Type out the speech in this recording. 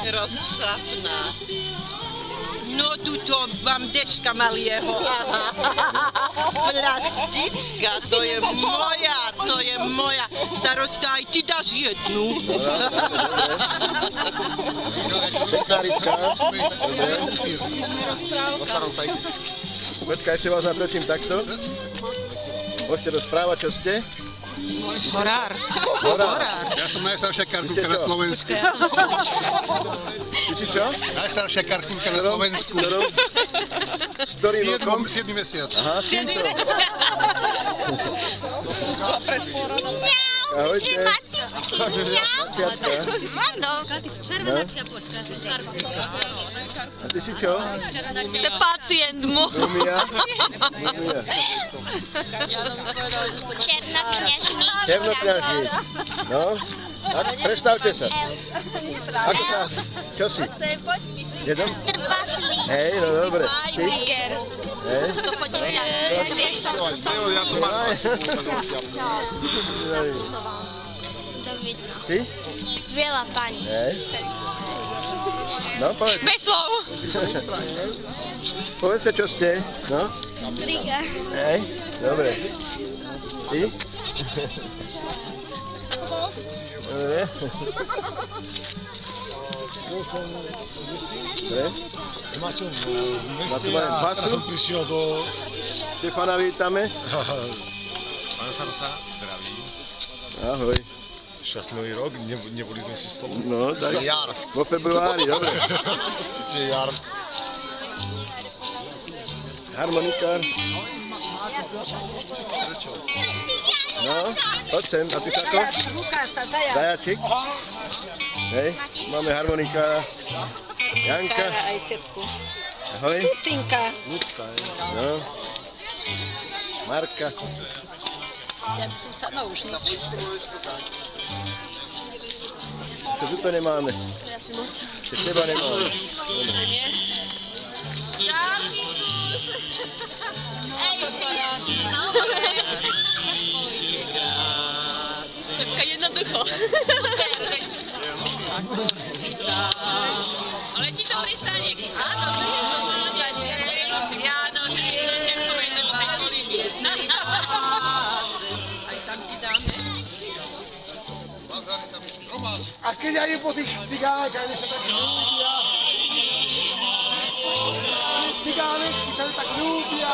Rozšafná. No tuto mám deška malého, aha. Plastická, to je moja. Starosta, aj ty dáš jednu. Pekná rybka. Počkaj, ešte vás naprečím takto. Môžete rozprávať, čo ste? Horár. Ja som najstaršia karkulka na Slovensku. Ty si čo? Najstaršia karkulka na Slovensku. Ktorým rokom? 7. mesiac. Aha, ahojte. A ty si čo? To je pacient môj. Mumia. Černokňažník. No, tak predstavte sa. Ako sa? Čo si? Jedom? Hej, no dobre. Ty? Hej? Ja som Ty? Biela pani. Hej. No, povedz. Bez slov. Povedzte, čo ste. No? Briga. Hej, dobre. Ty? Dobre. Dobre. Maťom v meste a teraz som prišiel do... Štefana vítame. Pán Sarosa, zdravím. Ahoj. Šťastný rok, neboli sme si spolu. No, tak Jar. vo februári, dobre. Čiže jar. Harmonikár. No, poď sem, a ty tako? Zajačík. Hej, máme harmonikára. Janka. Ahoj. Tinka. No. Marka. Ja by som sa naušniť. Čo tu to nemáme? Čo teba nemáme? Čau, Kikuš. Ej, Sepka jednoducho. Super, veď. Ale ti to pristane, Kikuš. Áno, že ti to pristane. Vianoši, ďakujeme, že boli v jednej. Aj tam ti dáme. A keď aj je po tých cigánkach, oni sa tak ľúbia. Cigánečky sa tak ľúbia.